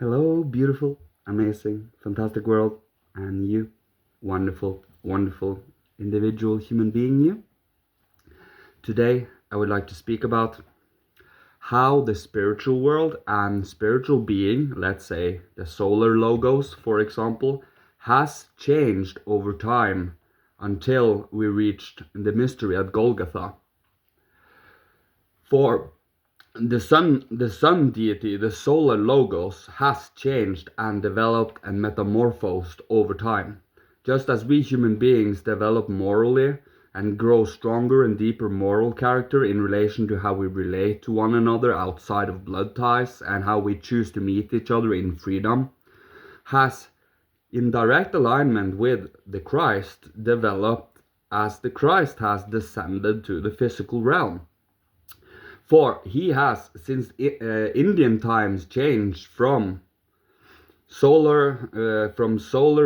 Hello, beautiful, amazing, fantastic world, and you, wonderful, wonderful individual human being, you. Today, I would like to speak about how the spiritual world and spiritual being, let's say the solar logos, for example, has changed over time until we reached the mystery at Golgotha. For the sun deity, the solar logos, has changed and developed and metamorphosed over time. Just as we human beings develop morally and grow stronger and deeper moral character in relation to how we relate to one another outside of blood ties and how we choose to meet each other in freedom, has in direct alignment with the Christ developed as the Christ has descended to the physical realm. For he has, since Indian times, changed from solar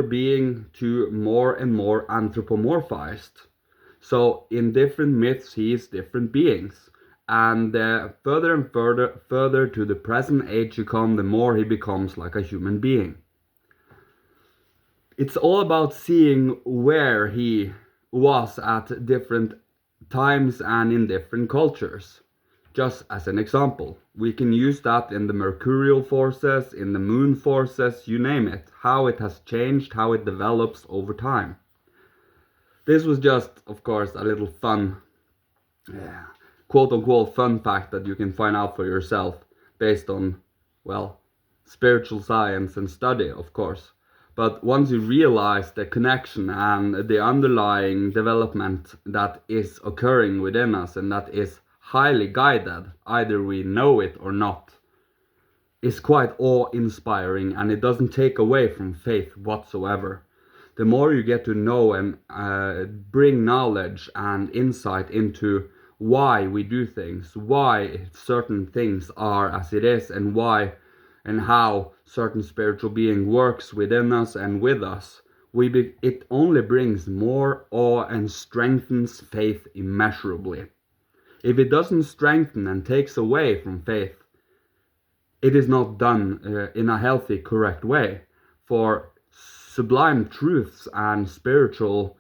being to more and more anthropomorphized. So in different myths, he is different beings. And further and further to the present age you come, the more he becomes like a human being. It's all about seeing where he was at different times and in different cultures. Just as an example, we can use that in the mercurial forces, in the moon forces, you name it, how it has changed, how it develops over time. This was just, of course, a little fun, quote-unquote fun fact that you can find out for yourself based on, well, spiritual science and study, of course. But once you realize the connection and the underlying development that is occurring within us and that is highly guided, either we know it or not, is quite awe-inspiring, and it doesn't take away from faith whatsoever. The more you get to know and bring knowledge and insight into why we do things, why certain things are as it is, and why and how certain spiritual being works within us and with us, it only brings more awe and strengthens faith immeasurably. If it doesn't strengthen and takes away from faith, it is not done in a healthy, correct way. For sublime truths and spiritual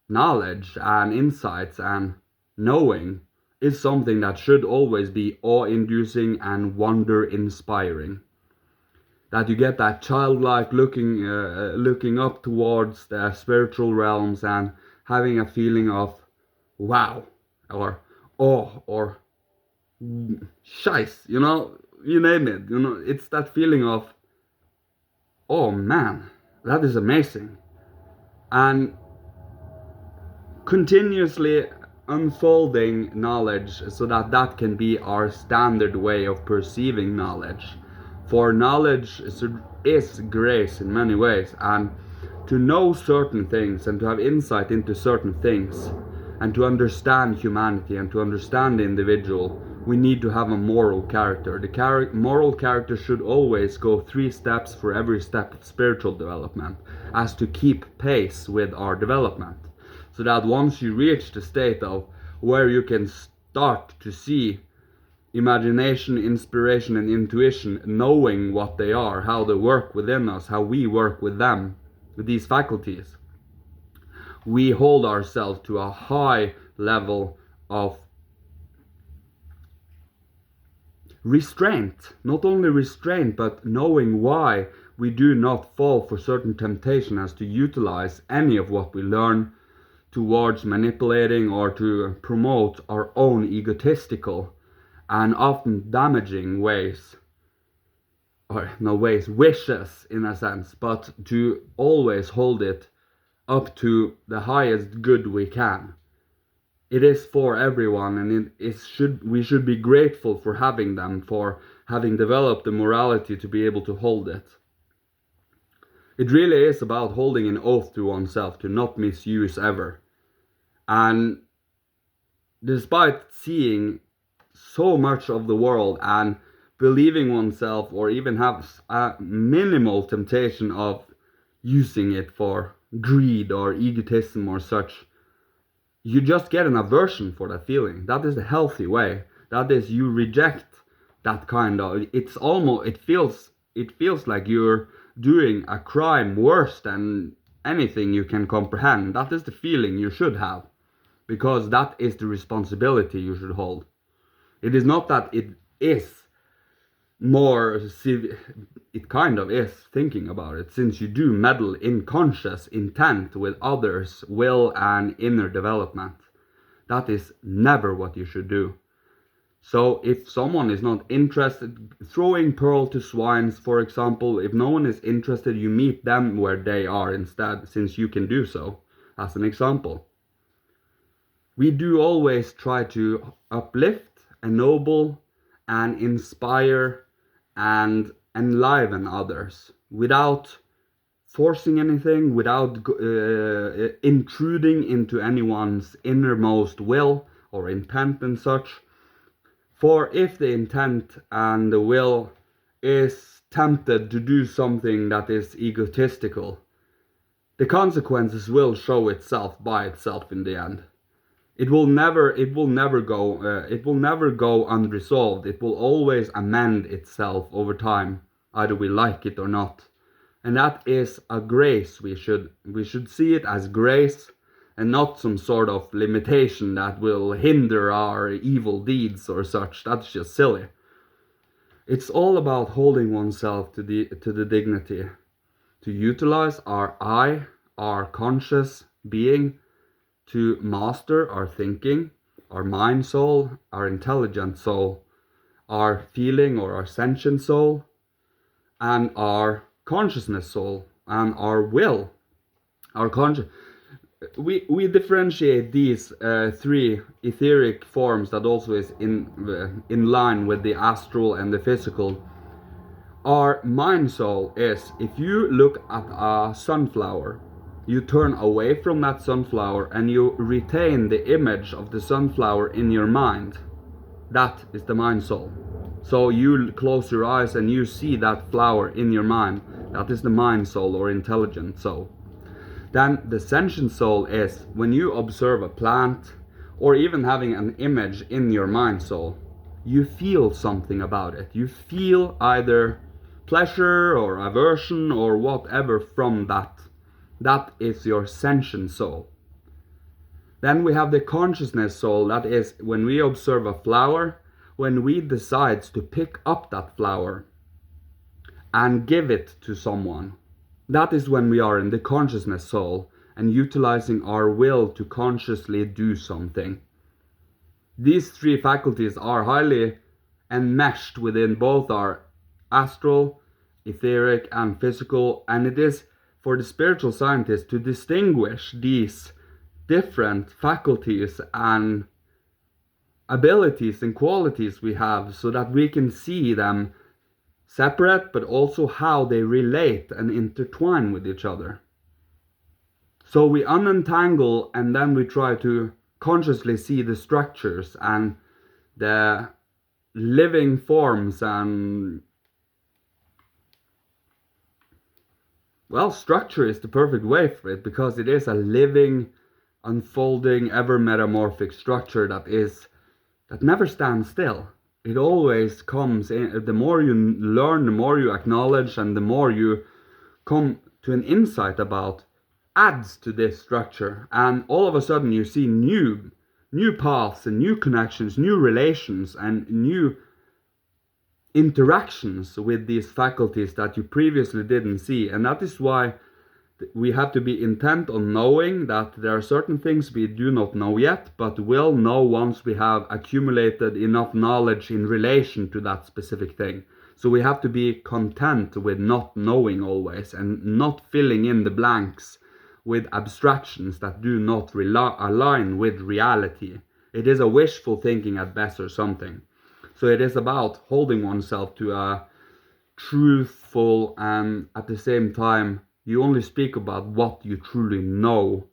knowledge and insights and knowing is something that should always be awe-inducing and wonder-inspiring. That you get that childlike looking up towards the spiritual realms and having a feeling of wow, or awe, or scheiß, you name it. It's that feeling of, oh man, that is amazing. And continuously unfolding knowledge so that that can be our standard way of perceiving knowledge. For knowledge is grace in many ways, and to know certain things and to have insight into certain things and to understand humanity and to understand the individual, we need to have a moral character. The moral character should always go 3 steps for every step of spiritual development, as to keep pace with our development. So that once you reach the state of where you can start to see imagination, inspiration, and intuition, knowing what they are, how they work within us, how we work with them, with these faculties, we hold ourselves to a high level of restraint. Not only restraint, but knowing why we do not fall for certain temptation as to utilize any of what we learn towards manipulating or to promote our own egotistical and often damaging ways, or no ways, wishes in a sense, but to always hold it up to the highest good we can. It is for everyone, and we should be grateful for having them, for having developed the morality to be able to hold it. It really is about holding an oath to oneself to not misuse ever. And despite seeing so much of the world and believing oneself, or even have a minimal temptation of using it for greed or egotism or such, you just get an aversion for that feeling. That is the healthy way. That is, you reject that kind of, it feels it feels like you're doing a crime worse than anything you can comprehend. That is the feeling you should have, because that is the responsibility you should hold. It is not that it is more, it kind of is, thinking about it, since you do meddle in conscious intent with others' will and inner development. That is never what you should do. So if someone is not interested, throwing pearl to swines, for example, if no one is interested, you meet them where they are instead, since you can do so, as an example. We do always try to uplift, ennoble, and inspire and enliven others without forcing anything, without intruding into anyone's innermost will or intent and such. For if the intent and the will is tempted to do something that is egotistical, the consequences will show itself by itself in the end. It will never go unresolved. It will always amend itself over time, either we like it or not. And that is a grace. We should see it as grace, and not some sort of limitation that will hinder our evil deeds or such. That's just silly. It's all about holding oneself to the dignity, to utilize our I, our conscious being, to master our thinking, our mind soul, our intelligent soul, our feeling or our sentient soul, and our consciousness soul, and our will, our conscious. We differentiate these three etheric forms that also is in line with the astral and the physical. Our mind soul is, if you look at a sunflower, you turn away from that sunflower and you retain the image of the sunflower in your mind. That is the mind soul. So you close your eyes and you see that flower in your mind. That is the mind soul or intelligent soul. Then the sentient soul is when you observe a plant, or even having an image in your mind soul, you feel something about it. You feel either pleasure or aversion or whatever from that. That is your sentient soul. Then we have the consciousness soul. That is when we observe a flower, when we decide to pick up that flower and give it to someone. That is when we are in the consciousness soul and utilizing our will to consciously do something. These three faculties are highly enmeshed within both our astral, etheric, and physical, and it is for the spiritual scientist to distinguish these different faculties and abilities and qualities we have, so that we can see them separate, but also how they relate and intertwine with each other. So we unentangle, and then we try to consciously see the structures and the living forms, and well, structure is the perfect way for it, because it is a living, unfolding, ever metamorphic structure that never stands still. It always comes in. The more you learn, the more you acknowledge, and the more you come to an insight about, adds to this structure. And all of a sudden you see new paths and new connections, new relations, and new interactions with these faculties that you previously didn't see. And that is why we have to be intent on knowing that there are certain things we do not know yet, but will know once we have accumulated enough knowledge in relation to that specific thing. So we have to be content with not knowing always, and not filling in the blanks with abstractions that do not align with reality. It is a wishful thinking at best or something. So it is about holding oneself to a truthful, and at the same time you only speak about what you truly know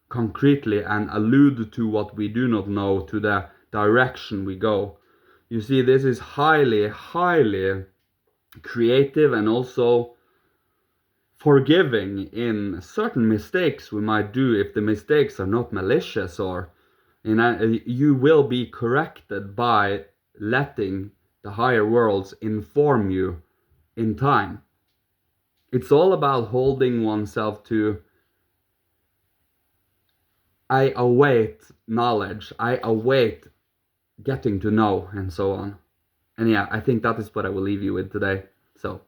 concretely, and allude to what we do not know, to the direction we go. You see, this is highly, highly creative, and also forgiving in certain mistakes we might do, if the mistakes are not malicious, or you will be corrected by letting the higher worlds inform you in time. It's all about holding oneself to, I await knowledge, I await getting to know, and so on. And yeah, I think that is what I will leave you with today. So,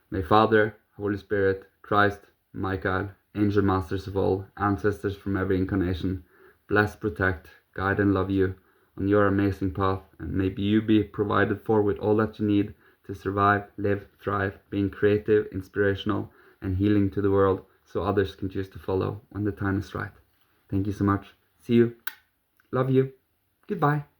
may Father, Holy Spirit, Christ, Michael, angel masters of all, ancestors from every incarnation, bless, protect, guide and love you on your amazing path, and may you be provided for with all that you need to survive, live, thrive, being creative, inspirational, and healing to the world, so others can choose to follow when the time is right. Thank you so much. See you. Love you. Goodbye.